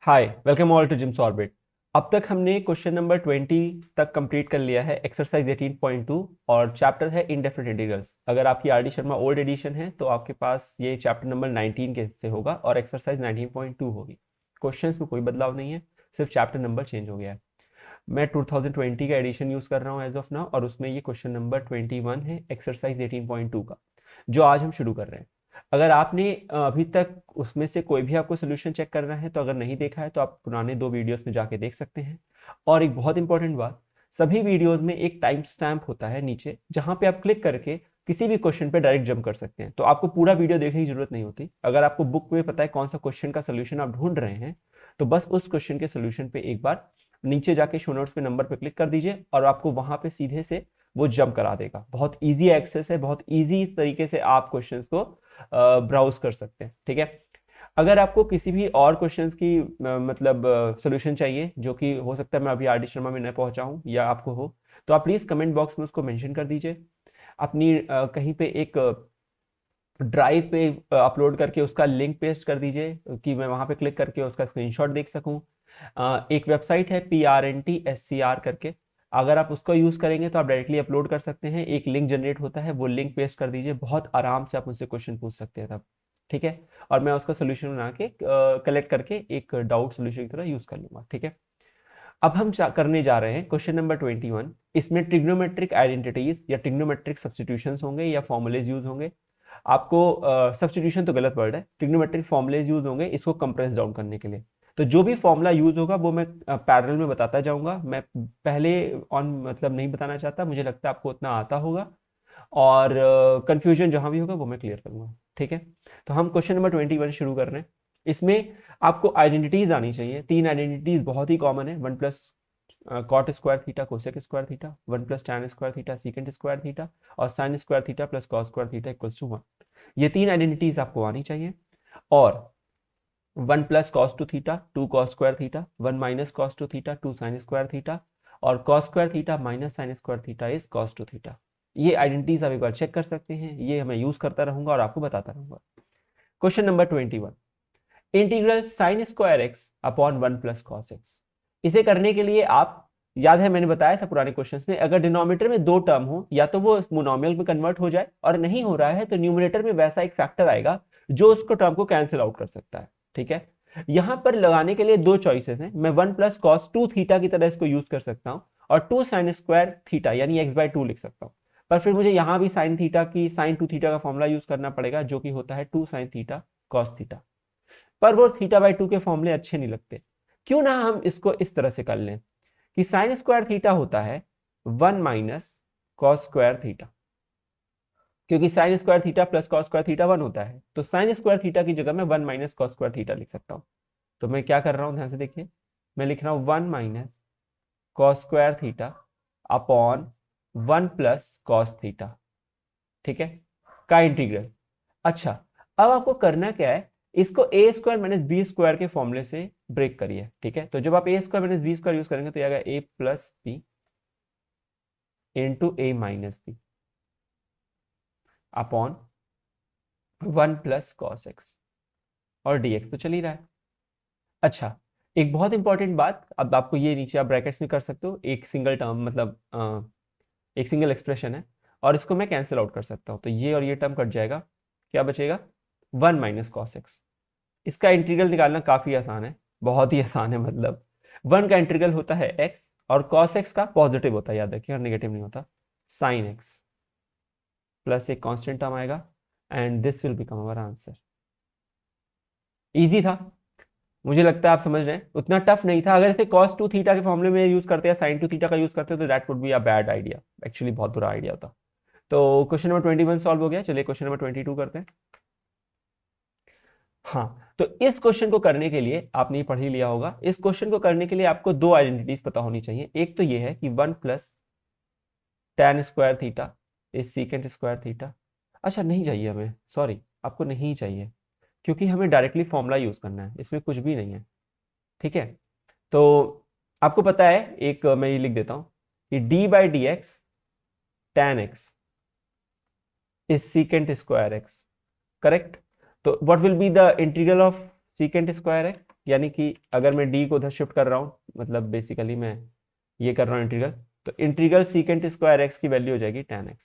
Hi, welcome all to Jim's orbit. अब तक हमने क्वेश्चन नंबर 20 तक कंप्लीट कर लिया है, एक्सरसाइज 18.2 और चैप्टर है इनडेफिनिट इंटीग्रल्स। अगर आपकी R D Sharma old edition है तो आपके पास ये चैप्टर नंबर 19 के से होगा और एक्सरसाइज 19.2 होगी। क्वेश्चंस में कोई बदलाव नहीं है, सिर्फ चैप्टर नंबर चेंज हो गया है। मैं 2020 का एडिशन यूज कर रहा हूँ एज ऑफ नाउ और उसमें ये क्वेश्चन नंबर 21 है, एक्सरसाइज 18.2 का, जो आज हम शुरू कर रहे हैं। अगर आपने अभी तक उसमें से कोई भी आपको सोल्यूशन चेक करना है तो अगर नहीं देखा है तो आप पुराने 2 वीडियोस में जाके देख सकते हैं। और एक बहुत इंपॉर्टेंट बात, सभी वीडियोस में एक टाइम स्टैम्प होता है नीचे, जहां पे आप क्लिक करके किसी भी क्वेश्चन पे डायरेक्ट जंप कर सकते हैं। तो आपको पूरा वीडियो देखने की जरूरत नहीं होती। अगर आपको बुक में पता है कौन सा क्वेश्चन का सोल्यूशन आप ढूंढ रहे हैं तो बस उस क्वेश्चन के सोल्यूशन पे एक बार नीचे जाके शो नोट्स पे नंबर पे क्लिक कर दीजिए और आपको वहां पे सीधे से वो जंप करा देगा। बहुत इजी एक्सेस है, बहुत इजी तरीके से आप क्वेश्चंस को ब्राउज कर सकते हैं। ठीक है, अगर आपको किसी भी और क्वेश्चंस की मतलब सोल्यूशन चाहिए, जो कि हो सकता है मैं अभी आर डी शर्मा में न पहुंचा हूं या आपको हो, तो आप प्लीज कमेंट बॉक्स में उसको मेंशन कर दीजिए। अपनी कहीं पे एक ड्राइव पे अपलोड करके उसका लिंक पेस्ट कर दीजिए कि मैं वहां पे क्लिक करके उसका स्क्रीनशॉट देख सकूं। एक वेबसाइट है PRNTSCR करके, अगर आप उसका यूज करेंगे तो आप डायरेक्टली अपलोड कर सकते हैं। एक लिंक जनरेट होता है, वो लिंक पेस्ट कर दीजिए, बहुत आराम से आप मुझसे क्वेश्चन पूछ सकते हैं तब। ठीक है, और मैं उसका सोल्यूशन बना के कलेक्ट करके एक डाउट सोल्यूशन की तरह यूज कर लूंगा। ठीक है, अब हम करने जा रहे हैं क्वेश्चन नंबर 21। इसमें ट्रिग्नोमेट्रिक आइडेंटिटीज या ट्रिग्नोमेट्रिक सब्स्टिट्यूशंस होंगे या फॉर्मूलेज यूज होंगे। आपको सब्स्टिट्यूशन तो गलत वर्ड है, ट्रिग्नोमेट्रिक फॉर्मूलेज यूज होंगे इसको कंप्रेस डाउन करने के लिए। तो जो भी फॉर्मूला यूज होगा वो मैं पैरेलल में बताता जाऊंगा। मैं पहले ऑन मतलब नहीं बताना चाहता, मुझे लगता है आपको उतना आता होगा और कंफ्यूजन जहां भी होगा वो मैं क्लियर करूंगा। ठीक है, तो हम क्वेश्चन नंबर 21 शुरू कर रहे हैं। इसमें आपको आइडेंटिटीज आनी चाहिए। 3 आइडेंटिटीज बहुत ही कॉमन है, 1 plus cot square theta cosec square theta, 1 plus tan square theta secant square theta और sine square theta plus cos square theta equals to 1। ये 3 आइडेंटिटीज आपको आनी चाहिए। और 1 plus cos two theta 2 cos square theta, 1 minus cos two theta 2 sine square theta और cos square theta minus sine square theta is cos two theta. ये identities आप एक बार check कर सकते हैं, ये मैं यूज करता रहूंगा और आपको बताता रहूंगा। Question number 21, integral sine square x upon 1 plus cos x. इसे करने के लिए आप, याद है मैंने बताया था पुराने क्वेश्चंस में, अगर डिनोमिनेटर में 2 टर्म हो या तो वो मोनोमियल में कन्वर्ट हो जाए और नहीं हो रहा है तो न्यूमरेटर में वैसा एक फैक्टर आएगा जो उसको टर्म को कैंसिल आउट कर सकता है। ठीक है, यहां पर लगाने के लिए 2 चॉइसेस हैं। मैं 1 प्लस कॉस टू थीटा की तरह इसको यूज कर सकता हूं और 2 साइन स्क्वायर थीटा यानी x/2 लिख सकता हूं। पर फिर मुझे यहां भी साइन थीटा की साइन टू थीटा का फॉर्मूला यूज करना पड़ेगा, जो कि होता है 2 साइन थीटा कॉस थीटा। पर वो θ/2 के फॉर्मूले अच्छे नहीं लगते। क्यों ना हम इसको इस तरह से कर लें कि साइन स्क्वायर थीटा होता है 1 माइनस कॉस स्क्वायर थीटा, क्योंकि sign square theta plus cos square theta 1 होता है, तो साइन स्क्वायर थीटा की जगह मैं 1 माइनस कॉस स्क्वायर थीटा लिख सकता हूं। तो मैं क्या कर रहा हूं, ध्यान से देखिए, मैं लिख रहा हूं 1 minus cos square theta upon 1 plus cos theta. ठीक है, का इंटीग्रल। अच्छा, अब आपको करना क्या है, इसको ए स्क्वायर माइनस बी स्क्वायर के फॉर्मूले से ब्रेक करिए। ठीक है, तो जब आप A square minus B square use करेंगे तो ये आएगा A plus B into A minus B upon 1 plus cos x और dx तो चल ही रहा है। अच्छा, एक बहुत इंपॉर्टेंट बात, अब आपको ये नीचे आप ब्रैकेट्स में कर सकते हो, एक सिंगल टर्म मतलब एक सिंगल एक्सप्रेशन है और इसको मैं कैंसिल आउट कर सकता हूं, तो ये और ये टर्म कट जाएगा, क्या बचेगा 1 माइनस कॉस एक्स। इसका इंटीग्रल निकालना काफी आसान है, बहुत ही आसान है। मतलब 1 का इंटीग्रल होता है x और cos x का पॉजिटिव होता है, याद रखिए, और नेगेटिव नहीं होता, sin x प्लस एक कांस्टेंट टर्म आएगा and this will become our answer. Easy था, मुझे लगता है आप समझ रहे हैं, उतना टफ नहीं था। अगर इसे cos टू थीटा के फॉर्मूले में यूज करते हैं, sin टू थीटा का यूज करते हैं, तो that would be a bad idea, actually बहुत बुरा आइडिया होता। तो क्वेश्चन नंबर 21 सॉल्व हो गया, चलिए क्वेश्चन नंबर 22 करते हैं। हाँ, तो इस क्वेश्चन को करने के लिए आपने ये पढ़ ही लिया होगा। इस क्वेश्चन को करने के लिए आपको 2 आइडेंटिटीज पता होनी चाहिए। एक तो ये है कि 1 plus tan square theta is secant square theta. अच्छा, नहीं चाहिए हमें, सॉरी, आपको नहीं चाहिए, क्योंकि हमें डायरेक्टली फॉर्मूला यूज करना है, इसमें कुछ भी नहीं है। ठीक है, तो आपको पता है, एक मैं ये लिख देता हूं कि d/dx tan x is secant square x, correct. तो what will be the integral of secant square x, यानी कि अगर मैं डी को उधर शिफ्ट कर रहा हूँ, मतलब बेसिकली मैं ये कर रहा हूँ इंटीग्रल, तो इंटीग्रल सीकेंट स्क्वायर एक्स की वैल्यू हो जाएगी tan x,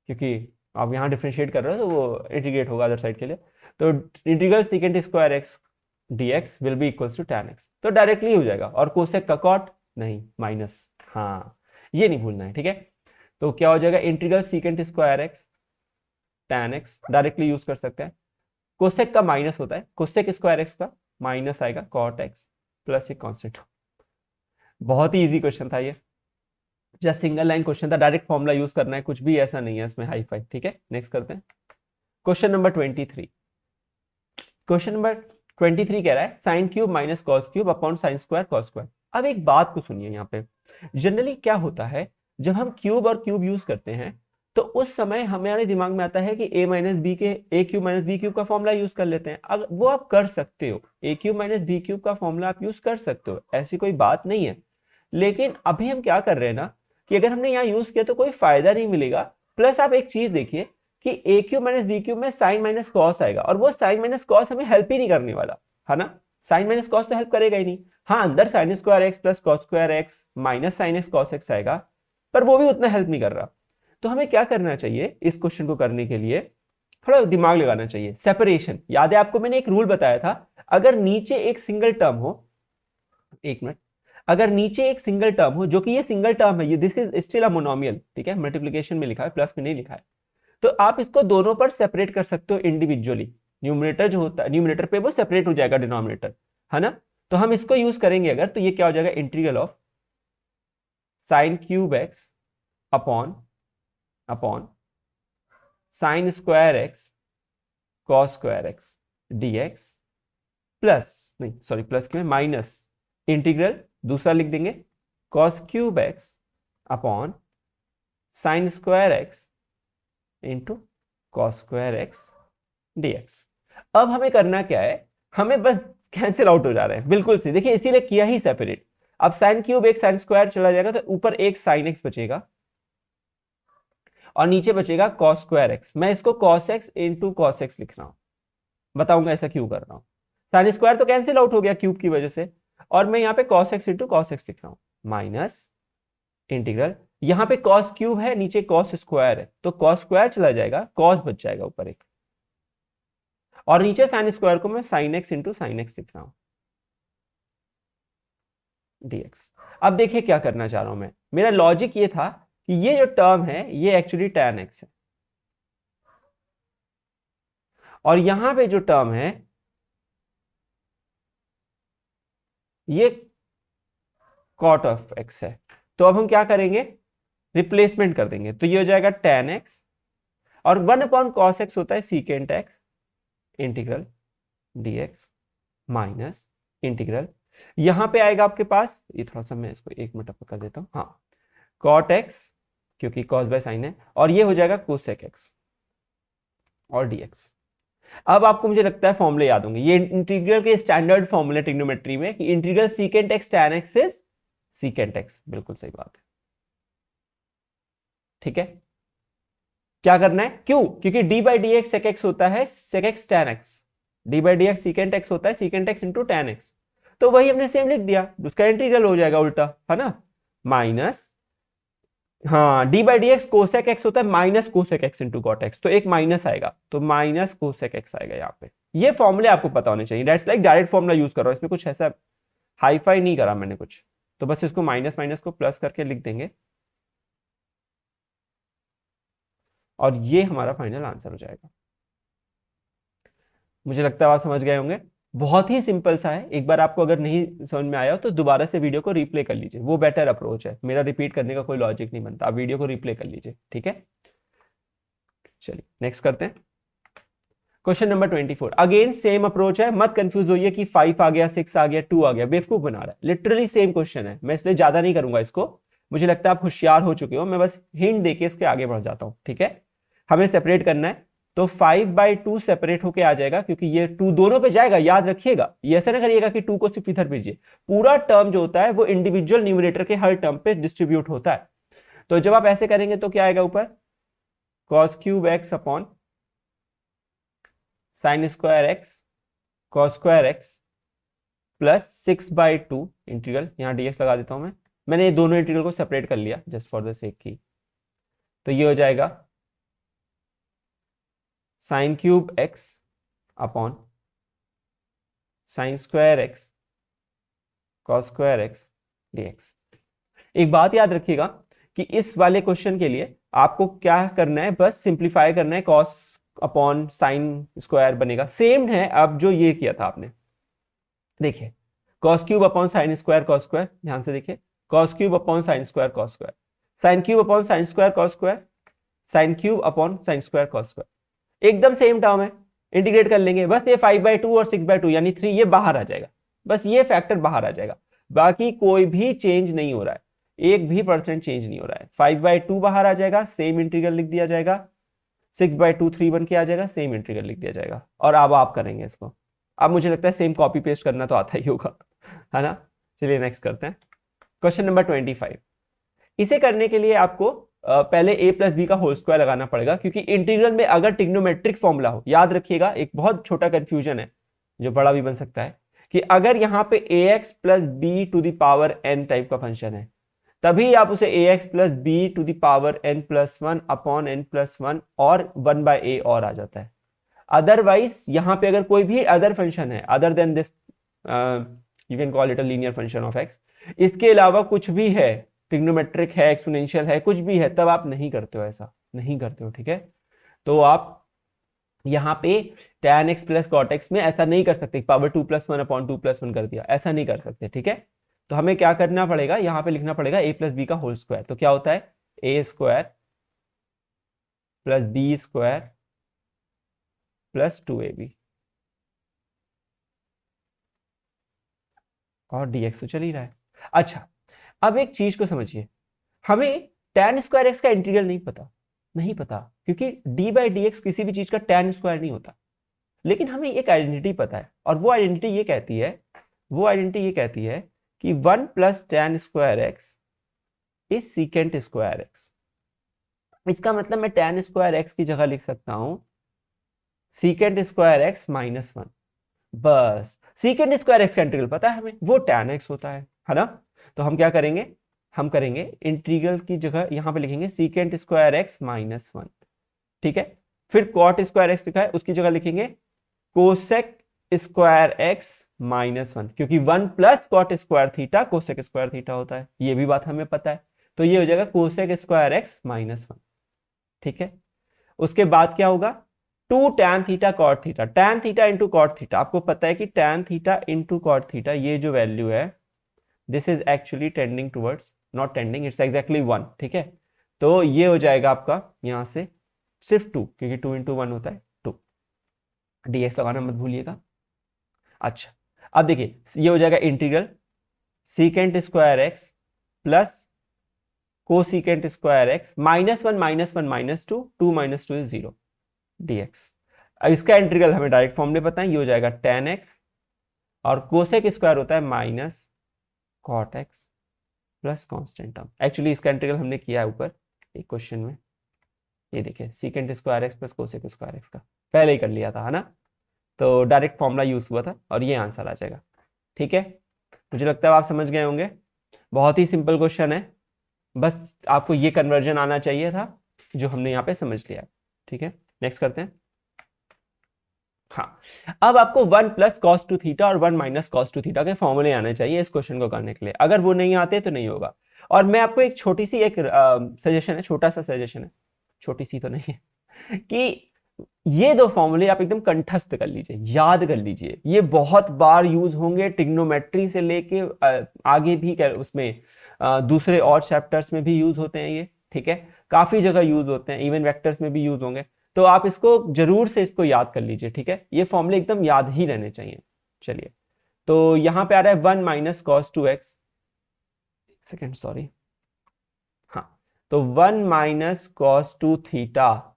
क्योंकि आप यहाँ डिफ्रेंशिएट कर रहे हो तो वो इंटीग्रेट होगा अदर साइड के लिए। तो integral secant square X dx will be equals to tan x, तो डायरेक्टली हो जाएगा। और कोसेक का कॉट नहीं, माइनस, हाँ ये नहीं भूलना है, ठीक है। तो क्या हो जाएगा, integral secant square x tan x directly use कर सकते हैं। कोसेक का माइनस होता है, कोसेक स्क्वायर एक्स का माइनस आएगा कॉट एक्स प्लस एक कॉन्स्टेंट। बहुत ही इजी क्वेश्चन था ये, जस्ट सिंगल लाइन क्वेश्चन था, डायरेक्ट फॉर्मूला यूज करना है, कुछ भी ऐसा नहीं है इसमें हाई फाई, ठीक है। नेक्स्ट करते हैं क्वेश्चन नंबर 23। क्वेश्चन नंबर 23 कह रहा है sine cube minus cos cube upon sine square cos square. अब एक बात को सुनिए, यहाँ पे जनरली क्या होता है, जब हम क्यूब और क्यूब यूज करते हैं तो उस समय हमारे दिमाग में आता है कि a माइनस बी के ए क्यूब माइनस बी क्यूब का फॉर्मूला यूज कर लेते हैं। अब वो आप कर सकते हो, ए क्यूब माइनस बी क्यूब का फॉर्मूला आप यूज कर सकते हो, ऐसी कोई बात नहीं है। लेकिन अभी हम क्या कर रहे हैं ना, कि अगर हमने यहाँ यूज किया तो कोई फायदा नहीं मिलेगा। प्लस आप एक चीज देखिए कि ए क्यूब माइनस बी क्यूब में साइन माइनस कॉस आएगा, और वो साइन माइनस कॉस हमें हेल्प ही नहीं करने वाला, है ना। साइन माइनस कॉस तो हेल्प करेगा ही नहीं। हाँ, अंदर sine square X plus cos square X minus sine x cos x आएगा, पर वो भी उतना हेल्प नहीं कर रहा। तो हमें क्या करना चाहिए, इस क्वेश्चन को करने के लिए थोड़ा दिमाग लगाना चाहिए। सेपरेशन, याद है आपको मैंने एक रूल बताया था, अगर नीचे एक सिंगल टर्म हो, एक मिनट, अगर नीचे एक सिंगल टर्म हो, जो कि ये सिंगल टर्म है, ये this is still a monomial, ठीक है, मल्टीप्लिकेशन में लिखा है, प्लस में नहीं लिखा है, तो आप इसको दोनों पर सेपरेट कर सकते हो इंडिविजुअली। न्यूमरेटर जो होता है, न्यूमरेटर पे वो सेपरेट हो जाएगा डिनोमिनेटर, है ना। तो हम इसको यूज करेंगे अगर, तो ये क्या हो जाएगा, integral of sine cube x upon upon sine square x cos square X dx plus, नहीं सॉरी प्लस क्यों है, माइनस इंटीग्रल दूसरा लिख देंगे cos cube x upon sine square x into cos square X dx। अब हमें करना क्या है, हमें बस कैंसिल आउट हो जा रहे हैं, बिल्कुल सही, देखिए इसीलिए किया ही सेपरेट। अब साइन क्यूब एक साइन स्क्वायर चला जाएगा, तो ऊपर एक साइन एक्स बचेगा और नीचे बचेगा कॉस स्क्वायर एक्स। मैं इसको cos x into cos x लिख रहा हूं, बताऊंगा ऐसा क्यों कर रहा हूं। साइन स्क्वायर तो कैंसिल आउट हो गया क्यूब की वजह से, और मैं यहाँ पे cos x into cos x लिख रहा हूं, माइनस इंटीग्रल, यहाँ पे कॉस क्यूब है, नीचे कॉस स्क्वायर है, तो कॉस स्क्वायर चला जाएगा, कॉस बच जाएगा ऊपर एक, और नीचे साइन स्क्वायर को मैं sine x into sine x लिख रहा हूं dx। अब देखिए क्या करना चाह रहा हूं मैं, मेरा लॉजिक ये था कि ये जो टर्म है ये एक्चुअली tan x है, और यहां पे जो टर्म है ये cot ऑफ x है। तो अब हम क्या करेंगे, रिप्लेसमेंट कर देंगे, तो ये हो जाएगा tan x, और 1/cos x होता है secant x integral dx minus integral, यहां पे आएगा आपके पास, ये थोड़ा सा मैं इसको एक मिनट कर देता हूं, हाँ cot x क्योंकि cos बाय साइन है, और ये हो जाएगा cosec x और dx। अब आपको मुझे लगता है फॉर्मूले याद होंगे, ये इंटीग्रल के स्टैंडर्ड फॉर्मूले ट्रिग्नोमेट्री में कि integral secant x tan x is secant x, बिल्कुल सही बात है, ठीक है। क्या करना है, क्यों, क्योंकि d by D X sec X होता है sec X tan x, d by D X secant x होता है secant x into tan x, तो वही हमने सेम लिख दिया, उसका इंटीग्रल हो जाएगा उल्टा, है ना, माइनस, हाँ d by D X cosec X होता है minus cosec X into cot X, तो एक माइनस आएगा, तो माइनस कोसेक एक्स आएगा यहाँ पे। ये फॉर्मूले आपको पता होने चाहिए, that's like direct formula use कर रहा हूं, इसमें कुछ ऐसा हाई फाई नहीं करा मैंने कुछ, तो बस इसको माइनस माइनस को प्लस करके लिख देंगे, और ये हमारा फाइनल आंसर हो जाएगा। मुझे लगता है आप समझ गए होंगे, बहुत ही सिंपल सा है। एक बार आपको अगर नहीं समझ में आया हो तो दोबारा से वीडियो को रिप्ले कर लीजिए, वो बेटर अप्रोच है, मेरा रिपीट करने का कोई लॉजिक नहीं बनता, आप वीडियो को रिप्ले कर लीजिए, ठीक है। चलिए नेक्स्ट करते हैं question number 24। Again same approach है, मत कंफ्यूज होइए कि 5 आ गया 6 आ गया 2 आ गया, बेवकूफ बना रहा है, लिटरली सेम क्वेश्चन है, मैं इसलिए ज्यादा नहीं करूंगा इसको, मुझे लगता है आप होशियार हो चुके हो, मैं बस हिंट देके इसके आगे बढ़ जाता हूं, ठीक है। हमें सेपरेट करना है, तो 5/2 सेपरेट होके आ जाएगा, क्योंकि ये 2 दोनों पे जाएगा, याद रखिएगा, ये ऐसा ना करिएगा कि 2 को सिर्फ इधर भेजिए, पूरा टर्म जो होता है वो इंडिविजुअल न्यूमरेटर के हर टर्म पे डिस्ट्रीब्यूट होता है। तो जब आप ऐसे करेंगे तो क्या आएगा ऊपर, cos cube x upon sine square x cos square X plus 6/2 integral, यहाँ dx लगा देता हूं मैंने ये दोनों इंटीग्रल को सेपरेट कर लिया जस्ट फॉर द सेक की। तो ये हो जाएगा sine cube x upon sine square x cos square X dx। एक बात याद रखिएगा कि इस वाले क्वेश्चन के लिए आपको क्या करना है, बस सिंप्लीफाई करना है, कॉस अपॉन साइन स्क्वायर बनेगा, सेम है अब जो ये किया था आपने। देखिए cos cube upon sine square cos square, ध्यान से देखिए, cos cube upon sine square cos square, sine cube upon sine square cos square, sine cube upon sine square cos square, एकदम सेम टर्म है, इंटीग्रेट कर लेंगे, बस ये 5/2 और 6/2 यानी 3 ये बाहर आ जाएगा, बस ये फैक्टर बाहर आ जाएगा, बाकी कोई भी चेंज नहीं हो रहा है, एक भी परसेंट चेंज नहीं हो रहा है। 5/2 बाहर आ जाएगा, सेम इंटीग्रल लिख दिया जाएगा, 6/2 3 बन के आ जाएगा, सेम इंटीग्रल लिख दिया जाएगा। और अब आप करेंगे इसको, अब मुझे लगता है सेम कॉपी पेस्ट करना तो आता ही होगा, है ना। चलिए नेक्स्ट करते हैं, क्वेश्चन नंबर 25। इसे करने के लिए आपको पहले a प्लस बी का होल स्क्वायर लगाना पड़ेगा, क्योंकि इंटीग्रल में अगर ट्रिग्नोमेट्रिक फॉर्मूला हो, याद रखिएगा एक बहुत छोटा कंफ्यूजन है जो बड़ा भी बन सकता है, कि अगर यहाँ पे ax plus B to the power n type का फंक्शन है, तभी आप उसे ax plus B to the power n plus 1 upon n plus 1 और 1/a और आ जाता है। अदरवाइज यहाँ पे अगर कोई भी अदर फंक्शन है other than this, you can call it a linear function of x, इसके अलावा कुछ भी है, ट्रिग्नोमेट्रिक है, एक्सपोनेंशियल है, कुछ भी है, तब आप नहीं करते हो, ऐसा नहीं करते हो, ठीक है। तो आप यहाँ पे tan x plus cot x में ऐसा नहीं कर सकते, पावर 2 प्लस 1 अपॉन 2 प्लस 1 कर दिया, ऐसा नहीं कर सकते, ठीक है। तो हमें क्या करना पड़ेगा, यहाँ पे लिखना पड़ेगा a प्लस बी का होल स्क्वायर। तो क्या होता है, a square plus B square plus 2ab, और dx तो चल ही रहा है। अच्छा, अब एक चीज को समझिए, हमें tan स्क्वायर एक्स का इंटीग्रल नहीं पता, क्योंकि d/dx किसी भी चीज का tan स्क्वायर नहीं होता, लेकिन हमें एक आइडेंटिटी पता है, और वो आइडेंटिटी ये कहती है कि 1 plus tan square x is secant square x. इसका मतलब मैं tan स्क्वायर एक्स की जगह लिख सकता हूं सीकेंट स्क्वायर एक्स माइनस 1, बस सीकेंट स्क्वायर एक्स का इंटीग्रल पता है हमें, वो tan x होता है ना। तो हम क्या करेंगे, हम करेंगे इंटीग्रल की जगह यहां पे लिखेंगे सीकेंट स्क्वायर एक्स माइनस 1, ठीक है। फिर कॉट स्क्वायर एक्स लिखा है, उसकी जगह लिखेंगे कोसेक स्क्वायर एक्स माइनस 1, क्योंकि 1 plus cot square theta cosec square theta होता है, ये भी बात हमें पता है। तो ये हो जाएगा कोसेक स्क्वायर एक्स माइनस 1, ठीक है। उसके बाद क्या होगा, 2 tan theta cot theta, tan theta into cot theta, आपको पता है कि tan theta into cot theta ये जो वैल्यू है, this is actually tending towards, not tending, it's exactly 1, ठीक है। तो ये हो जाएगा आपका यहां से सिर्फ 2, क्योंकि 2 इंटू 1 होता है 2, dx लगाना मत भूलिएगा। अच्छा, अब देखिए ये हो जाएगा integral secant square X plus cosecant square X minus 1 minus 1 minus 2, 2 minus 2 is 0 dx। अब इसका इंटीग्रल हमें डायरेक्ट फॉर्मूले पता है, ये हो जाएगा tan x, और कोसेक स्क्वायर होता है minus cot X plus constant term. Actually इसका इंटीग्रल हमने किया है ऊपर एक क्वेश्चन में, ये देखिए secant square X plus cosec square X का पहले ही कर लिया था, है ना। तो डायरेक्ट फॉर्मूला यूज हुआ था और ये आंसर आ जाएगा, ठीक है। मुझे लगता है आप समझ गए होंगे, बहुत ही सिंपल क्वेश्चन है, बस आपको ये कन्वर्जन आना चाहिए था जो हमने यहाँ पे समझ लिया, ठीक है। नेक्स्ट करते हैं। हाँ, अब आपको 1 प्लस कॉस टू थीटा और 1 माइनस कॉस टू थीटा के फॉर्मूले आने चाहिए इस क्वेश्चन को करने के लिए, अगर वो नहीं आते तो नहीं होगा। और मैं आपको एक छोटी सी एक सजेशन है, छोटा सा सजेशन है, छोटी सी तो नहीं है, कि ये दो फॉर्मूले आप एकदम कंठस्थ कर लीजिए, याद कर लीजिए, ये बहुत बार यूज होंगे, ट्रिग्नोमेट्री से लेके आगे भी उसमें दूसरे और चैप्टर्स में भी यूज होते हैं ये, ठीक है, काफी जगह यूज होते हैं, इवन वेक्टर्स में भी यूज होंगे। तो आप इसको जरूर से इसको याद कर लीजिए, ठीक है, ये फॉर्मूले एकदम याद ही रहने चाहिए। चलिए, तो यहां पे आ रहा है 1 minus cos to x, second sorry, हाँ, तो 1 minus cos two theta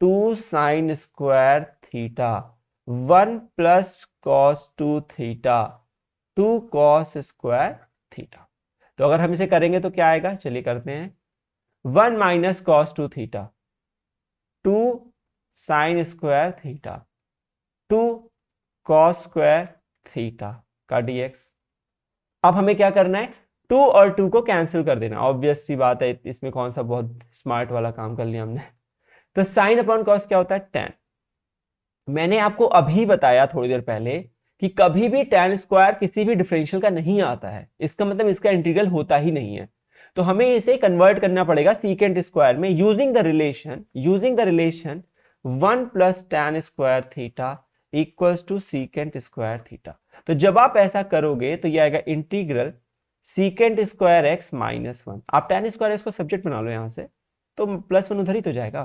2 sine square theta 1 plus cos two theta 2 cos square theta. तो अगर हम इसे करेंगे तो क्या आएगा, चलिए करते हैं। 1 minus cos two theta 2 sine square theta 2 cos square theta का dx। अब हमें क्या करना है, 2 और 2 को कैंसिल कर देना। ऑब्वियस सी बात है, इसमें कौन सा बहुत स्मार्ट वाला काम कर लिया हमने। तो साइन अपॉन कॉस क्या होता है, tan। मैंने आपको अभी बताया थोड़ी देर पहले कि कभी भी tan स्क्वायर किसी भी डिफरेंशियल का नहीं आता है, इसका मतलब इसका इंटीग्रल होता ही नहीं है। तो हमें इसे कन्वर्ट करना पड़ेगा सीकेंट स्क्वायर में using the relation 1 plus tan square theta equals to secant square theta. तो जब आप ऐसा करोगे तो यह आएगा integral secant square X minus 1। आप tan स्क्वायर एक्स को सब्जेक्ट बना लो यहां से, तो +1 उधर ही तो जाएगा।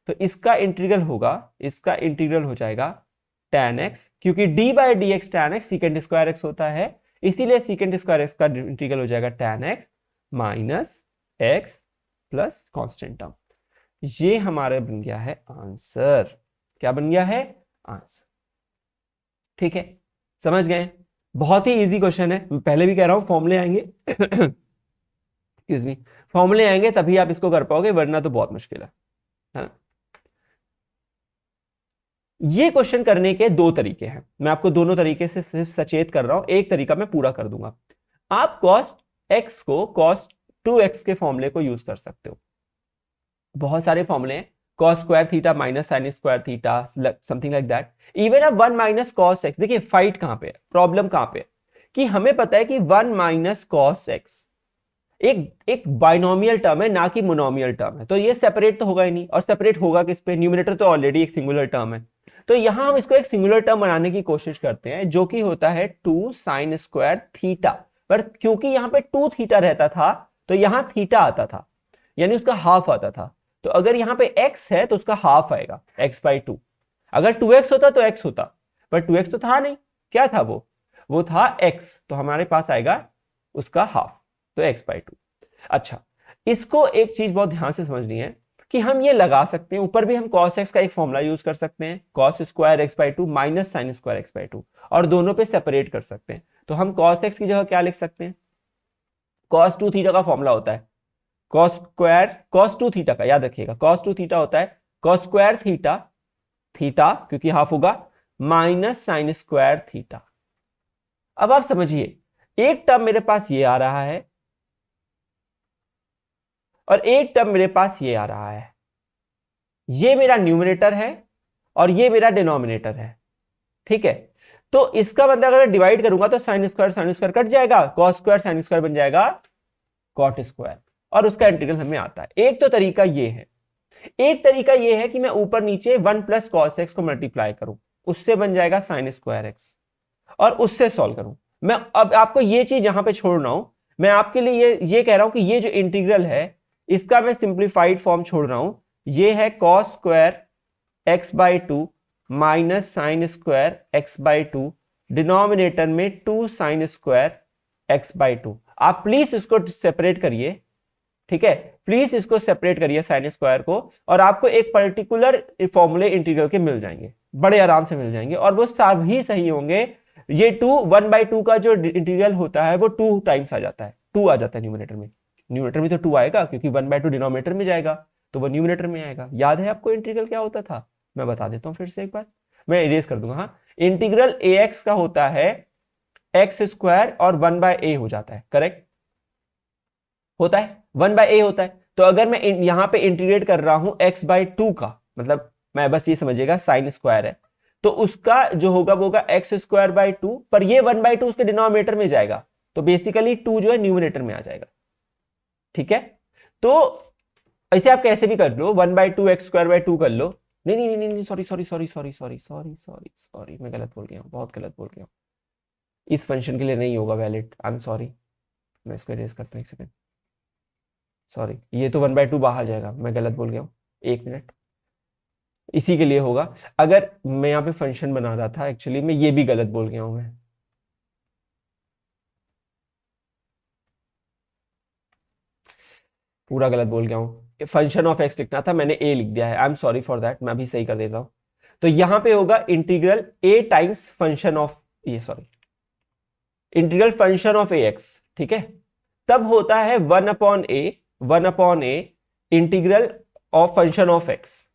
तो इसका इंटीग्रल हो जाएगा tan x, क्योंकि d by D x tan x secant square x होता है, इसीलिए सीकेंट स्क्वायर एक्स का इंटीग्रल हो जाएगा tan x minus x plus constant term. ये हमारा बन गया है आंसर। क्या बन गया है, आंसर। ठीक है, समझ गए? बहुत ही इजी क्वेश्चन है। मैं पहले भी कह रहा हूं फॉर्मूले आएंगे एक्सक्यूज मी, फॉर्मूले आएंगे तभी आप इसको कर पाओगे, वरना तो बहुत मुश्किल है ना। ये क्वेश्चन करने के दो तरीके हैं, मैं आपको दोनों तरीके से सिर्फ सचेत कर रहा हूं, एक तरीका मैं पूरा कर दूंगा। आप cos x को cos 2x के फॉर्मूले को यूज कर सकते हो। बहुत सारे फॉर्मूले हैं, cos square theta minus sine square theta, something like that. Even अब 1 माइनस cos x, देखिए फाइट कहां पे है, प्रॉब्लम कहां पे है, कि हमें पता है कि 1 माइनस cos x एक बाइनोमियल टर्म है, ना कि मोनोमियल टर्म है, तो ये सेपरेट तो होगा ही नहीं, और सेपरेट होगा किस पे, न्यूमरेटर तो ऑलरेडी एक सिंगुलर टर्म है। तो यहां हम इसको एक सिंगुलर टर्म बनाने की कोशिश करते हैं, जो कि होता है 2 साइन स्क्वायर थीटा। पर क्योंकि यहां पे 2 थीटा रहता था, तो यहां थीटा आता था, यानी उसका हाफ आता था। तो अगर यहां पे x है तो उसका हाफ आएगा, x बाई 2। अगर 2x होता तो x होता, पर 2x तो था नहीं, क्या था वो था x, तो हमारे पास आएगा उसका हाफ, तो x बाई 2। अच्छा, इसको एक चीज बहुत ध्यान से समझनी है कि हम ये लगा सकते हैं, ऊपर भी हम cos x का एक फॉर्मूला यूज कर सकते हैं, cos square x by 2 minus sine square x by 2, और दोनों पे सेपरेट कर सकते हैं। तो हम cos x की जगह क्या लिख सकते हैं, cos 2 थीटा का फॉर्मूला होता है cos 2 थीटा का, याद रखिएगा cos 2 थीटा होता है cos स्क्वायर थीटा क्योंकि हाफ होगा, माइनस साइन स्क्वायर थीटा। अब आप समझिए, एक टर्म मेरे पास ये आ रहा है और एक टर्म मेरे पास ये आ रहा है, ये मेरा न्यूमरेटर है और ये मेरा डिनोमिनेटर है। ठीक है, तो इसका मतलब अगर मैं डिवाइड करूंगा तो साइन स्क्वायर कट जाएगा, कॉस स्क्वायर साइन स्क्वायर बन जाएगा कॉट स्क्वायर, और उसका इंटीग्रल हमें आता है। एक तो तरीका ये है, एक तरीका ये है कि मैं ऊपर नीचे 1 प्लस कॉस एक्स को मल्टीप्लाई करूं, उससे बन जाएगा साइन स्क्वायर एक्स, और उससे सॉल्व करूं। मैं अब आपको ये चीज यहां पे छोड़ रहा हूं, मैं आपके लिए ये कह रहा हूं कि ये जो इंटीग्रल है इसका मैं सिंप्लीफाइड फॉर्म छोड़ रहा हूं। ये है cos square x by 2 minus sine square x by 2, denominator में 2 साइन स्क्वायर एक्स बाई 2। आप प्लीज इसको सेपरेट करिए, ठीक है, प्लीज इसको सेपरेट करिए साइन स्क्वायर को, और आपको एक पर्टिकुलर फॉर्मूले इंटीग्रल के मिल जाएंगे, बड़े आराम से मिल जाएंगे, और वो सभी सही होंगे। ये 2 1/2 का जो इंटीग्रल होता है वो 2 टाइम्स आ जाता है, 2 आ जाता है न्यूमरेटर में तो 2 आएगा, क्योंकि 1/2 डिनोमिनेटर में जाएगा तो वो न्यूमरेटर में आएगा। याद है आपको इंटीग्रल क्या होता था? मैं बता देता हूं फिर से एक बार, मैं इरेज कर दूंगा। हाँ, इंटीग्रल ax का होता है एक्स स्क्वायर और 1/a हो जाता है, करेक्ट होता है, 1/a होता है। तो अगर मैं यहां पे इंटीग्रेट कर रहा हूं x बाई 2 का, मतलब मैं बस ये समझिएगा साइन स्क्वायर है, तो उसका जो होगा वो होगा एक्स स्क्वायर बाई 2, पर ये 1/2 उसके डिनोमिनेटर में जाएगा, तो बेसिकली 2 जो है न्यूमरेटर में आ जाएगा। ठीक है, तो ऐसे आप कैसे भी कर लो, 1/2 एक्स स्क्वायर बाई 2 कर लो। नहीं नहीं नहीं नहीं, सॉरी, मैं गलत बोल गया हूं, बहुत गलत बोल गया हूं, इस फंक्शन के लिए नहीं होगा वैलिड, आई एम सॉरी। मैं इसको इरेज करता हूं, एक सेकंड, सॉरी, ये तो 1/2 बाहर जाएगा, मैं गलत बोल गया हूं, एक मिनट, इसी के लिए होगा। अगर मैं यहाँ पे फंक्शन बना रहा था, एक्चुअली मैं ये भी गलत बोल गया हूं, मैं पूरा गलत बोल गया हूं, फंक्शन ऑफ एक्स लिखना था, मैंने ए लिख दिया है, I am sorry for that, मैं भी सही कर देता हूं। तो यहां पे होगा integral a times function of, ये sorry, integral function of a x, ठीक है, तब होता है 1/a integral of function of x.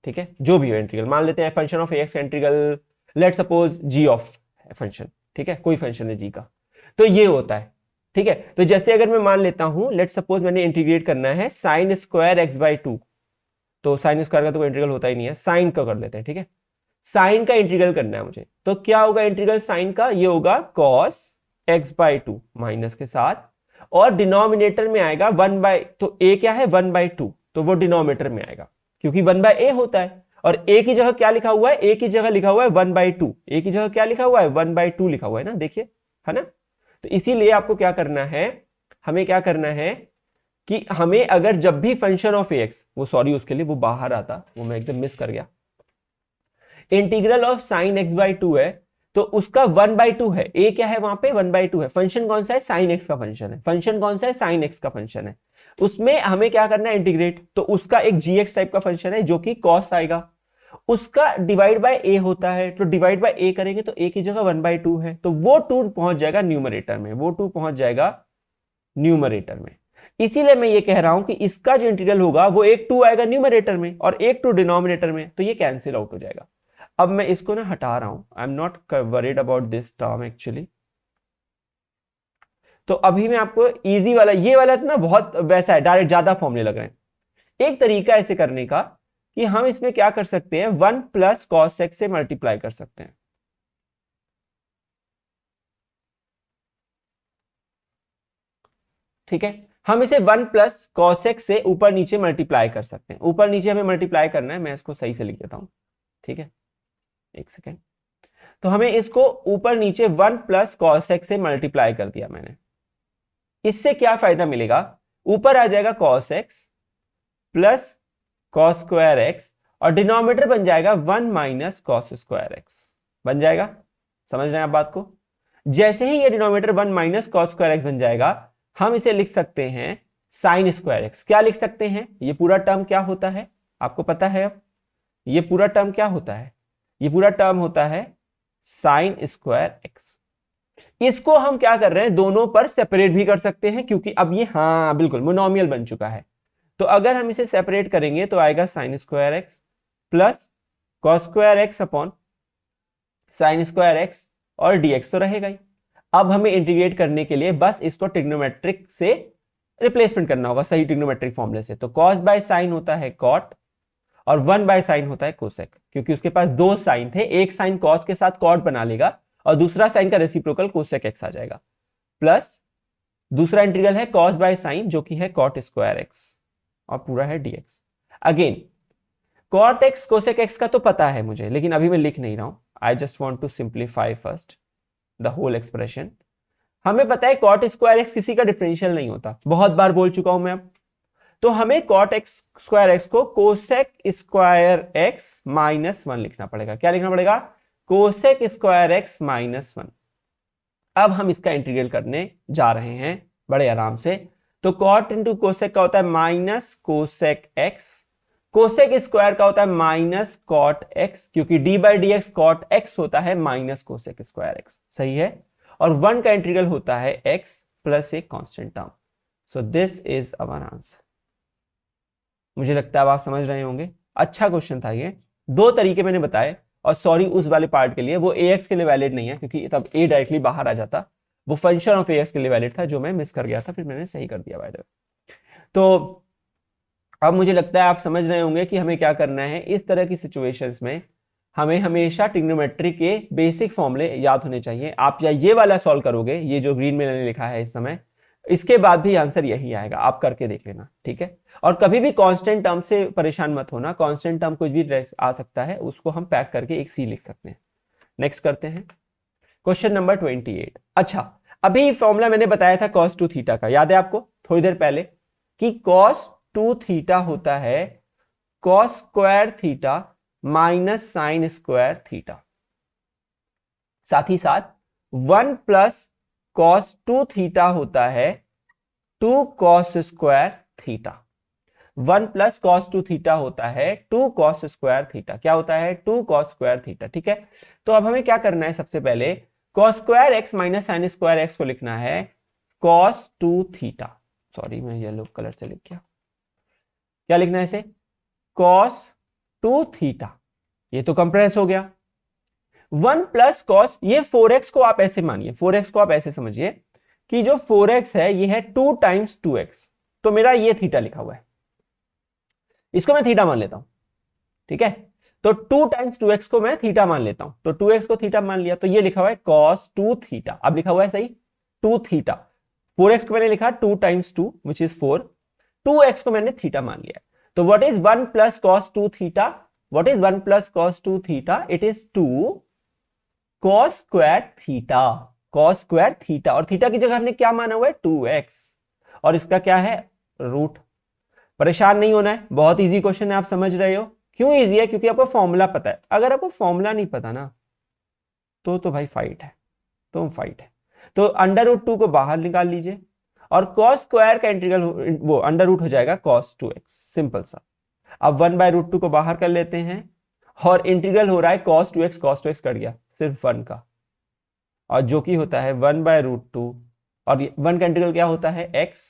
ठीक है, जो भी हो इंटीग्रल, मान लेते हैं फंक्शन ऑफ एक्स का integral, let suppose g of function, ठीक है, कोई फंक्शन है जी का, तो ये होता है। ठीक है, तो जैसे अगर मैं मान लेता हूं, लेट सपोज मैंने इंटीग्रेट करना है sine square x by to, तो साइन स्क्वायर का तो कोई इंटीग्रल होता ही नहीं है, साइन का कर लेते हैं। ठीक है, साइन का इंटीग्रल करना है मुझे, तो क्या होगा इंटीग्रल साइन का, ये होगा cos x by two minus के साथ, और डिनोमिनेटर में आएगा वन बाई, तो ए क्या है 1/2, तो वो डिनोमिनेटर में आएगा क्योंकि 1/a होता है, और ए की जगह क्या लिखा हुआ है, ए की जगह लिखा हुआ है 1/2, ए की जगह क्या लिखा हुआ है 1/2 लिखा हुआ है ना, देखिए, है ना। तो इसीलिए आपको क्या करना है, हमें क्या करना है कि हमें अगर जब भी फंक्शन ऑफ एक्स, वो सॉरी उसके लिए वो बाहर आता, वो मैं एकदम मिस कर गया, integral of sine x by to है, तो उसका 1/2 है, ए क्या है वहां पे 1/2 है, फंक्शन कौन सा है साइन एक्स का फंक्शन है, फंक्शन कौन सा है साइन एक्स का फंक्शन है, उसमें हमें क्या करना है इंटीग्रेट, तो उसका एक जीएक्स टाइप का फंक्शन है जो कि कॉस आएगा, उसका डिवाइड बाय ए होता है, तो डिवाइड बाय ए करेंगे तो ए की जगह 1/2 है, तो वो 2 पहुंच जाएगा न्यूमरेटर में, वो 2 पहुंच जाएगा न्यूमरेटर में। इसीलिए मैं ये कह रहा हूं कि इसका जो इंटीग्रल होगा वो एक 2 आएगा न्यूमरेटर में और एक 2 डिनोमिनेटर में, तो ये कैंसिल आउट हो जाएगा। अब मैं इसको ना हटा रहा हूं, I am not worried about this term actually. तो अभी मैं आपको इजी वाला, ये वाला ना बहुत वैसा है, डायरेक्ट ज्यादा फॉर्मूले लग रहे हैं। एक तरीका ऐसे करने का कि हम इसमें क्या कर सकते हैं, 1 प्लस कॉस एक्स से मल्टीप्लाई कर सकते हैं। ठीक है, हम इसे 1 प्लस कॉस एक्स से ऊपर नीचे मल्टीप्लाई कर सकते हैं, ऊपर नीचे हमें मल्टीप्लाई करना है, मैं इसको सही से लिख देता हूं। ठीक है, एक सेकेंड, तो हमें इसको ऊपर नीचे 1 प्लस कॉस एक्स से मल्टीप्लाई कर दिया मैंने। इससे क्या फायदा मिलेगा, ऊपर आ जाएगा cos x plus cos square x, और डिनोमिनेटर बन जाएगा 1 माइनस कॉस स्क्वायर एक्स, बन जाएगा। समझ रहे हैं आप बात को, जैसे ही ये denominator 1 minus cos square x बन जाएगा, हम इसे लिख सकते हैं साइन स्क्वायर एक्स। क्या लिख सकते हैं, ये पूरा टर्म क्या होता है आपको पता है, अब ये पूरा टर्म क्या होता है, ये पूरा टर्म होता है साइन स्क्वायर एक्स। इसको हम क्या कर रहे हैं, दोनों पर सेपरेट भी कर सकते हैं, क्योंकि अब ये हाँ बिल्कुल मोनोमियल बन चुका है। तो अगर हम इसे सेपरेट करेंगे तो आएगा sine square X plus cos square x upon sine square x, और डीएक्स तो रहेगा ही। अब हमें इंटीग्रेट करने के लिए बस इसको ट्रिग्नोमेट्रिक से रिप्लेसमेंट करना होगा, सही ट्रिग्नोमेट्रिक फॉर्मूले से। तो कॉस बाय साइन होता है कॉट, और 1 बाय साइन होता है कोसेक, क्योंकि उसके पास 2 साइन थे, एक साइन कॉस के साथ कॉट बना लेगा और दूसरा साइन का रेसिप्रोकल कोसेक एक्स आ जाएगा, प्लस दूसरा इंटीग्रल है कॉस बाय साइन जो कि है कॉट स्क्वायर एक्स, और पूरा है D X. Again cot X cosec X का तो पता है मुझे, लेकिन अभी मैं लिख नहीं रहा हूं, I just want to simplify first the whole expression. हमें पता है कॉट स्क्वायर एक्स किसी का डिफरेंशियल नहीं होता, बहुत बार बोल चुका हूं मैं अब। तो हमें कॉट एक्स स्क्वायर एक्स को कोसेक स्क्वायर एक्स माइनस 1 लिखना पड़ेगा। क्या लिखना पड़ेगा, कोसेक स्क्वायर एक्स माइनस 1। अब हम इसका इंटीग्रल करने जा रहे हैं बड़े आराम से। तो कॉट इंटू कोसेक का होता है minus cosec X, cosec square का होता है माइनस कॉट एक्स, क्योंकि D by D X cot X होता है माइनस कोसेक स्क्वायर एक्स, सही है। और 1 का इंटीग्रल होता है एक्स प्लस एक constant term. So this is our answer. मुझे लगता है अब आप समझ रहे होंगे, अच्छा क्वेश्चन था ये। 2 तरीके मैंने बताए, और सॉरी उस वाले पार्ट के लिए, वो ax के लिए वैलिड नहीं है क्योंकि तब a डायरेक्टली बाहर आ जाता, वो फंक्शन ऑफ ax के लिए वैलिड था जो मैं मिस कर गया था, फिर मैंने सही कर दिया बाय द वे। तो अब मुझे लगता है आप समझ रहे होंगे कि हमें क्या करना है इस तरह की सिचुएशंस में। हमें हमेशा ट्रिग्नोमेट्री के बेसिक फॉर्मूले याद होने चाहिए। आप या ये वाला सॉल्व करोगे, ये जो ग्रीन में मैंने लिखा है इस समय, इसके बाद भी आंसर यही आएगा, आप करके देख लेना, ठीक है। और कभी भी कांस्टेंट टर्म से परेशान मत होना, कांस्टेंट टर्म कुछ भी आ सकता है, उसको हम पैक करके एक सी लिख सकते हैं। नेक्स्ट करते हैं क्वेश्चन नंबर 28। अच्छा, अभी फॉर्मूला मैंने बताया था cos 2 थीटा का, याद है आपको थोड़ी देर पहले, कि cos 2 थीटा होता है cos square theta minus sine square theta. साथ ही साथ 1 प्लस cos 2 थीटा होता है 2 cos square theta. 1 plus cos 2 theta होता है 2 cos स्क्वायर थीटा। क्या होता है, 2 cos स्क्वायर थीटा, ठीक है। तो अब हमें क्या करना है, सबसे पहले cos square X minus sine square X को लिखना है cos 2 थीटा। सॉरी मैं येलो कलर से लिख गया, क्या लिखना है इसे, cos 2 थीटा। ये तो कंप्रेस हो गया। 1 प्लस कॉस, ये 4x को आप ऐसे मानिए, 4x को आप ऐसे समझिए कि जो 4x है ये है 2 टाइम्स 2x, तो मेरा ये थीटा लिखा हुआ है, इसको मैं थीटा मान लेता हूं, ठीक है। तो 2 टाइम्स 2x को मैं थीटा मान लेता हूं, तो 2x को थीटा मान लिया, तो ये लिखा हुआ है cos 2 थीटा, अब लिखा हुआ है सही 2 थीटा। 4x को मैंने लिखा 2 टाइम्स 2 विच इज 4, 2x को मैंने थीटा मान लिया। तो what is 1 plus cos 2 theta, what is 1 plus cos 2 theta, it is 2 cos square theta, cos square theta, और थीटा की जगह हमने क्या माना हुआ है 2x, और इसका क्या है रूट। परेशान नहीं होना है, बहुत इजी क्वेश्चन है, आप समझ रहे हो। क्यों इजी है, क्योंकि आपको फॉर्मूला पता है। अगर आपको फॉर्मूला नहीं पता ना तो भाई फाइट है, तो फाइट है। तो अंडर रूट 2 को बाहर निकाल लीजिए, और cos स्क्वायर का इंटीग्रल वो अंडर रूट हो जाएगा cos 2x, सिंपल सा। अब 1 बाय रूट 2 को बाहर कर लेते हैं, और इंटीग्रल हो रहा है cos 2x कट गया सिर्फ 1 का, और जो कि होता है 1 बाय रूट 2, और 1 का इंटीग्रल क्या होता है x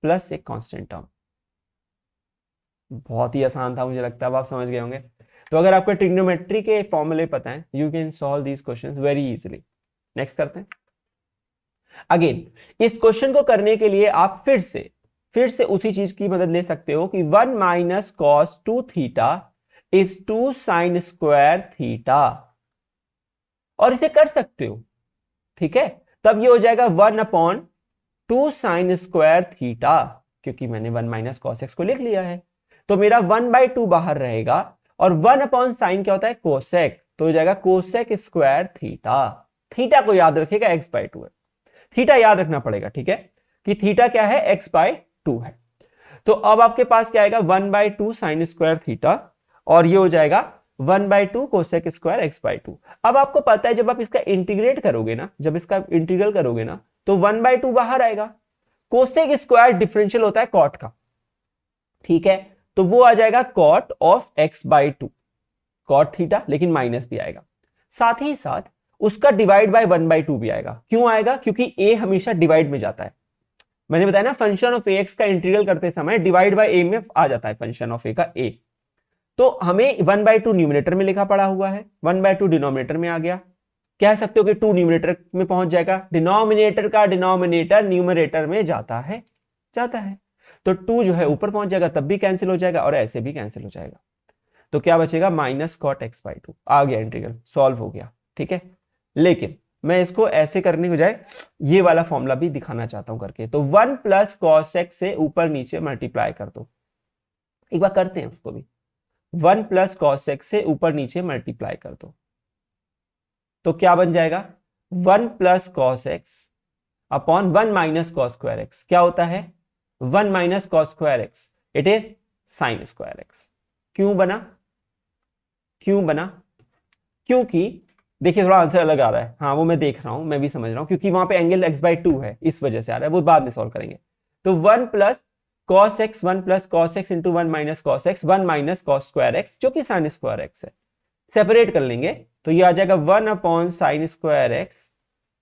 प्लस एक कांस्टेंट टर्म। बहुत ही आसान था, मुझे लगता है अब आप समझ गए होंगे। तो अगर आपको ट्रिग्नोमेट्री के फॉर्मूले पता है, you can solve these questions very easily. Next करते हैं। अगेन इस क्वेश्चन को करने के लिए आप फिर से उसी चीज की मदद ले सकते हो कि 1 minus cos 2 theta is 2 sine square theta, और इसे कर सकते हो, ठीक है। तब ये हो जाएगा 1 अपॉन 2 साइन स्क्वायर थीटा, क्योंकि मैंने 1 माइनस कॉस एक्स को लिख लिया है। तो मेरा 1 बाई 2 बाहर रहेगा, और 1 अपॉन साइन क्या होता है कोसेक, तो हो जाएगा कोसेक स्क्वायर थीटा। थीटा को याद रखिएगा x बाई 2 है, थीटा याद रखना पड़ेगा, ठीक है, कि थीटा क्या है x बाई 2 है। तो अब आपके पास क्या आएगा 1 बाई 2 साइन स्क्वायर थीटा, और ये हो जाएगा 1 by 2 cosec square x by 2। अब आपको पता है जब आप इसका इंटीग्रेट करोगे ना, जब इसका इंटीग्रल करोगे ना, तो 1 बाई 2 बाहर आएगा। कोसेक स्क्वायर डिफरेंशियल होता है कॉट का, ठीक है, तो वो आ जाएगा cot of x by 2, cot theta, लेकिन माइनस भी आएगा, साथ ही साथ उसका डिवाइड बाय 1 बाई 2 भी आएगा। क्यों आएगा, क्योंकि a हमेशा डिवाइड में जाता है। मैंने बताया ना फंक्शन ऑफ ax का इंटीग्रल करते समय डिवाइड बाय a में आ जाता है फंक्शन ऑफ a का a। तो हमें 1 बाई 2 न्यूमिनेटर में लिखा पड़ा हुआ है, 1 बाई 2 डिनोमिनेटर में आ गया। कह सकते हो कि 2 न्यूमिनेटर में पहुंच जाएगा, डिनोमिनेटर का डिनोमिनेटर न्यूमरेटर में जाता है, तो 2 जो है ऊपर पहुंच जाएगा, तब भी कैंसिल हो जाएगा, और ऐसे भी कैंसिल हो जाएगा। तो क्या बचेगा माइनस कॉट एक्स बाई 2, आ गया इंटीग्रल, सॉल्व हो गया, ठीक है। लेकिन मैं इसको ऐसे करने के बजाय ये वाला फॉर्मूला भी दिखाना चाहता हूं करके। तो 1 प्लस कॉस एक्स से ऊपर नीचे मल्टीप्लाई कर दो, एक बार करते हैं उसको भी। 1 प्लस कॉस एक्स से ऊपर नीचे मल्टीप्लाई कर दो, तो क्या बन जाएगा 1 plus cos x upon 1 minus cos square x. क्या होता है 1 minus cos square x, it is sine square x. क्यों बना, क्योंकि देखिए थोड़ा आंसर अलग आ रहा है, हाँ वो मैं देख रहा हूं, मैं भी समझ रहा हूं, क्योंकि वहां पे एंगल x बाई 2 है, इस वजह से आ रहा है, वो बाद में सॉल्व करेंगे। तो 1 plus cos x, 1 plus cos x into 1 minus cos x, 1 minus cos square x, जो कि साइन स्क्वायर एक्स है, सेपरेट कर लेंगे, तो ये आ जाएगा 1 upon sine square X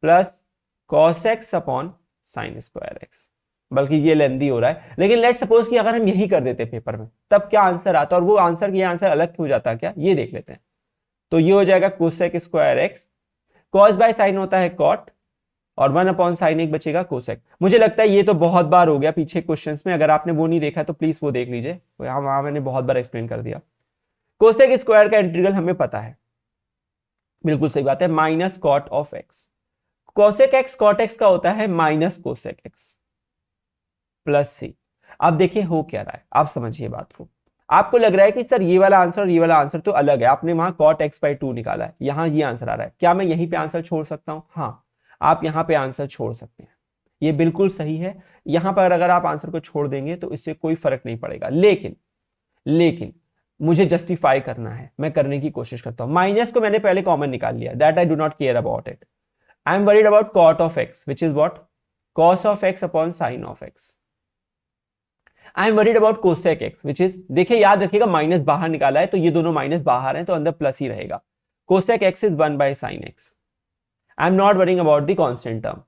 plus cos x upon sine square x. बल्कि ये लेंदी हो रहा है, लेकिन लेट सपोज कि अगर हम यही कर देते पेपर में, तब क्या आंसर आता, और वो आंसर ये आंसर अलग हो जाता क्या, ये देख लेते हैं। तो ये हो जाएगा cosec square x, cos by sine होता है कॉट, और 1 अपॉन साइन एक बचेगा कोसेक। मुझे लगता है ये तो बहुत बार हो गया पीछे क्वेश्चंस में, अगर आपने वो नहीं देखा तो प्लीज वो देख लीजिए, वहां मैंने बहुत बार एक्सप्लेन कर दिया। कोसेक स्क्वायर का इंटीग्रल हमें पता है, बिल्कुल सही बात है, minus cot of X. Cosec X cot X का होता है minus cosec X plus C. अब देखिए हो क्या रहा है, आप समझिए बात को। आपको लग रहा है कि सर ये वाला आंसर और ये वाला आंसर तो अलग है, आपने वहां cot x बाई 2 निकाला है, यहां ये आंसर आ रहा है, क्या मैं यहीं पे आंसर छोड़ सकता हूं? हाँ, आप यहां पे आंसर छोड़ सकते हैं, ये बिल्कुल सही है। यहां पर अगर आप आंसर को छोड़ देंगे तो इससे कोई फर्क नहीं पड़ेगा, लेकिन मुझे जस्टिफाई करना है, मैं करने की कोशिश करता हूं। माइनस को मैंने पहले कॉमन निकाल लिया, that I do not care about it, I am worried about cot of x which is what cos of x upon sine of x। I am worried about cosec x which is, देखिए याद रखिएगा minus बाहर निकाला है, तो ये दोनों minus बाहर हैं, तो अंदर प्लस ही रहेगा। Cosec x is 1 by sine x. I am not worrying about the constant term,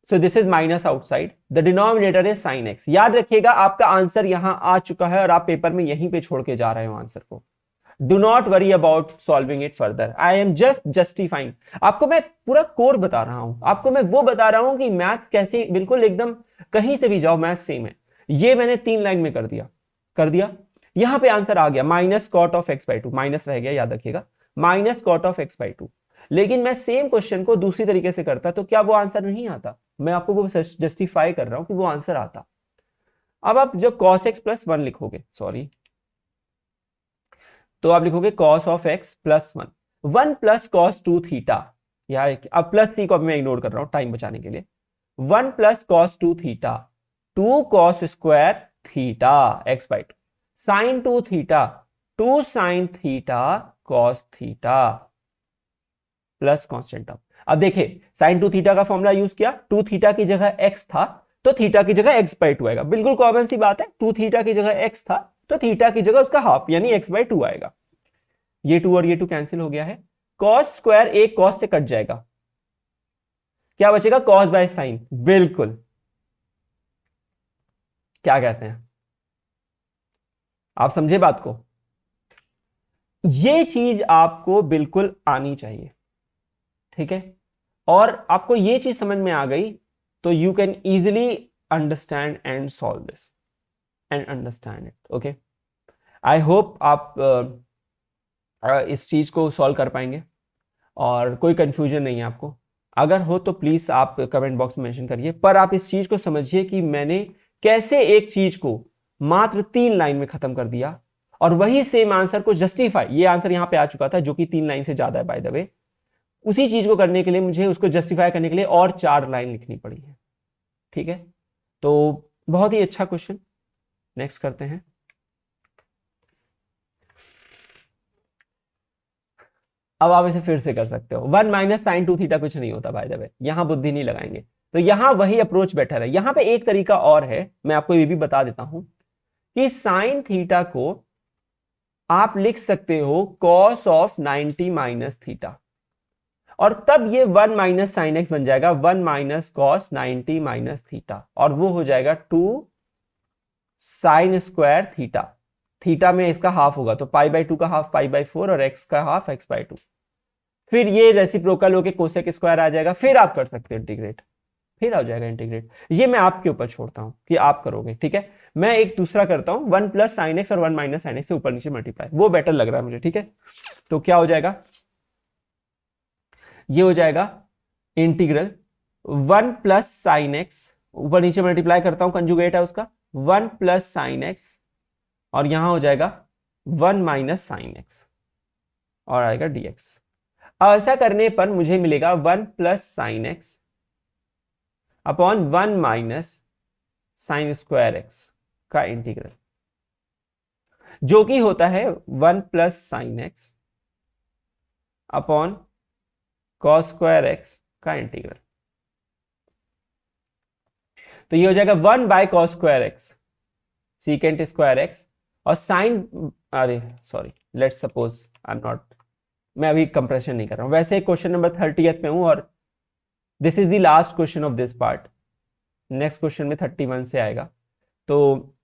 so this is minus outside, the denominator is sine x. याद रखिएगा आपका आंसर यहां आ चुका है, और आप पेपर में यहीं पे छोड़ के जा रहे हो आंसर को। Do not worry about solving it further, I am just justifying. आपको मैं पूरा कोर बता रहा हूं, आपको मैं वो बता रहा हूं कि मैथ्स कैसे बिल्कुल एकदम कहीं से भी जाओ मैथ्स सेम है। ये मैंने 3 लाइन में कर दिया। यहां पे आंसर आ गया minus cot of X by two, minus रह गया याद रखिएगा, minus cot of X by two. लेकिन मैं सेम क्वेश्चन को दूसरी तरीके से करता तो क्या वो आंसर नहीं आता? मैं आपको वो जस्टिफाई कर रहा हूं कि वो आंसर आता। अब आप जब cos x प्लस 1 लिखोगे, सॉरी, तो आप लिखोगे cos of x plus 1, 1 plus cos 2 theta, या अब प्लस सी को मैं इग्नोर कर रहा हूं टाइम बचाने के लिए, 1 plus cos 2 theta, 2 cos square theta x by 2, sine 2 theta, 2 sine theta cos theta plus constant term. अब देखिए साइन 2 थीटा का फॉर्मूला यूज किया, 2 थीटा की जगह x था तो थीटा की जगह x बाई 2 आएगा, बिल्कुल कॉमन सी बात है। 2 थीटा की जगह x था तो थीटा की जगह उसका हाफ यानी x बाई 2 आएगा। ये 2 और ये 2 कैंसिल हो गया है, कॉस स्क्वायर एक कॉस से कट जाएगा, क्या बचेगा? Cos by sine. बिल्कुल, क्या कहते हैं आप, समझे बात को? ये चीज आपको बिल्कुल आनी चाहिए, ठीक है? और आपको ये चीज समझ में आ गई तो you can easily understand and solve this and understand it. Okay, I hope आप इस चीज को सॉल्व कर पाएंगे और कोई कंफ्यूजन नहीं है आपको। अगर हो तो प्लीज आप कमेंट बॉक्स में मेंशन करिए, पर आप इस चीज को समझिए कि मैंने कैसे एक चीज को मात्र 3 लाइन में खत्म कर दिया और वही सेम आंसर को जस्टिफाई, ये आंसर यहां पे आ चुका था जो कि 3 लाइन से ज्यादा है बाय द वे, उसी चीज को करने के लिए मुझे उसको जस्टिफाई करने के लिए और 4 लाइन लिखनी पड़ी है, ठीक है? तो बहुत ही अच्छा क्वेश्चन, नेक्स्ट करते हैं। अब आप इसे फिर से कर सकते हो, 1 माइनस साइन 2 थीटा कुछ नहीं होता बाय द वे, यहां बुद्धि नहीं लगाएंगे, तो यहां वही अप्रोच बेटर है। यहां पे एक तरीका और है, मैं आपको ये भी बता देता हूं कि साइन थीटा को आप लिख सकते हो कॉस ऑफ 90 माइनस थीटा, और तब ये 1 माइनस साइन एक्स बन जाएगा 1 माइनस कॉस 90 माइनस थीटा, और वो हो जाएगा 2 साइन स्क्वायर थीटा। थीटा में इसका हाफ होगा तो पाई बाई 2 का हाफ पाई बाई 4 और एक्स का हाफ एक्स बाई 2। फिर ये रेसिप्रोकल होके कोसेक स्क्वायर आ जाएगा, फिर आप कर सकते हो इंटीग्रेट, फिर आ जाएगा इंटीग्रेट। ये मैं आपके ऊपर छोड़ता हूं कि आप करोगे, ठीक है? मैं एक दूसरा करता हूं, 1 प्लस साइन एक्स और 1 माइनस साइन एक्स से ऊपर नीचे मल्टीप्लाई, वो बेटर लग रहा है मुझे, ठीक है? तो क्या हो जाएगा? ये हो जाएगा इंटीग्रल 1 प्लस साइन एक्स, ऊपर नीचे मल्टीप्लाई करता हूं, कंजुगेट है उसका, 1 प्लस साइन एक्स, और यहां हो जाएगा 1 माइनस साइन एक्स और आएगा dx। ऐसा करने पर मुझे मिलेगा 1 plus sine x upon 1 minus sine square X का इंटीग्रल, जो कि होता है 1 plus sine x upon cos square X का इंटीग्रल। तो ये हो जाएगा 1 by cos square x secant square x, और साइन, अरे sorry, let's suppose I am not, मैं अभी कंप्रेशन नहीं कर रहा हूं, वैसे क्वेश्चन नंबर 30th पे हूं और this is the last question of this part, next question में 31 से आएगा, तो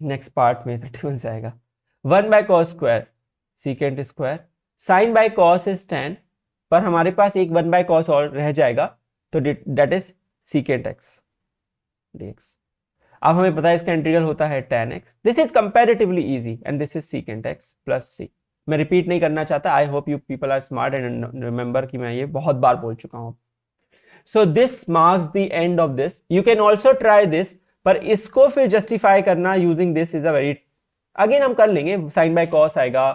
नेक्स्ट पार्ट में 31 से आएगा। 1 by cos square secant square, sine by cos is tan, पर हमारे पास एक 1 बाय कॉस और रह जाएगा, तो that is secant x dx। अब हमें पता है इसका इंटीग्रल होता है tan x, this is comparatively easy and this is secant x plus c. मैं रिपीट नहीं करना चाहता, I hope you people are smart and remember कि मैं ये बहुत बार बोल चुका हूं। So this marks the end of this, you can also try this, पर इसको फिर जस्टिफाई करना using this is a very, again हम कर लेंगे, साइन बाय कॉस आएगा,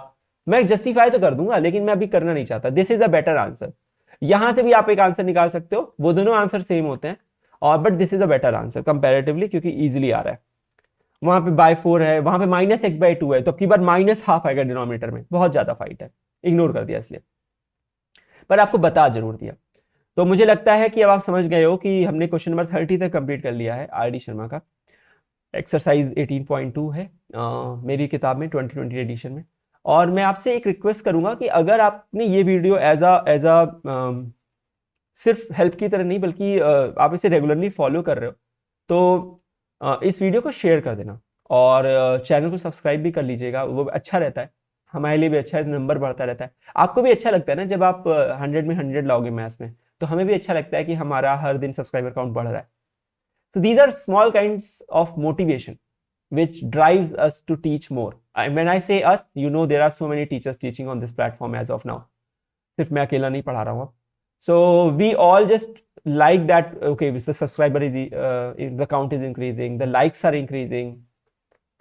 मैं जस्टिफाई तो कर दूंगा लेकिन मैं अभी करना नहीं चाहता। This is a better answer, यहां से भी आप एक आंसर निकाल सकते हो, वो दोनों आंसर सेम होते हैं, और but this is a better answer comparatively, क्योंकि इजीली आ रहा है। वहां पे बाय 4 है, वहां पे माइनस एक्स बाई 2 है, तो अब की बार माइनस हाफ आएगा डिनोमिनेटर में, बहुत ज्यादा फाइट है, इग्नोर कर दिया इसलिए, पर आपको बता जरूर दिया। तो मुझे लगता है कि अब आप समझ गए हो कि हमने क्वेश्चन नंबर 30 तक कंप्लीट कर लिया है आर डी शर्मा का। एक्सरसाइज 18.2 है मेरी किताब में 2020 एडिशन में, और मैं आपसे एक रिक्वेस्ट करूंगा कि अगर आपने ये वीडियो एज अ सिर्फ हेल्प की तरह नहीं बल्कि आप इसे रेगुलरली फॉलो कर रहे हो, तो इस वीडियो को शेयर कर देना और चैनल को सब्सक्राइब भी कर लीजिएगा, वो अच्छा रहता है, हमारे लिए भी अच्छा है, नंबर बढ़ता रहता है। आपको भी अच्छा लगता है ना जब आप 100 में 100 लाओगे मैथ्स में, तो हमें भी अच्छा लगता है कि हमारा हर दिन सब्सक्राइबर काउंट बढ़ रहा है। So these are small kinds of motivation which drives us to teach more. And when I say us, you know there are so many teachers teaching on this platform as of now. सिर्फ मैं अकेला नहीं पढ़ा रहा हूँ अब. So we all just like that. Okay, the subscriber is the count is increasing, the likes are increasing,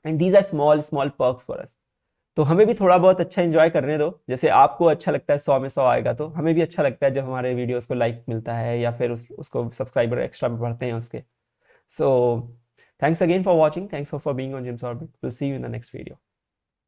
and these are small perks for us. तो हमें भी थोड़ा बहुत अच्छा एंजॉय करने दो। जैसे आपको अच्छा लगता है 100 में 100 आएगा, तो हमें भी अच्छा लगता है जब हमारे वीडियोस को लाइक मिलता है या फिर उसको सब्सक्राइबर एक्स्ट्रा बढ़ते हैं उसके। So thanks again for watching. Thanks for being on Jim's Orbit. We'll see you in the next video.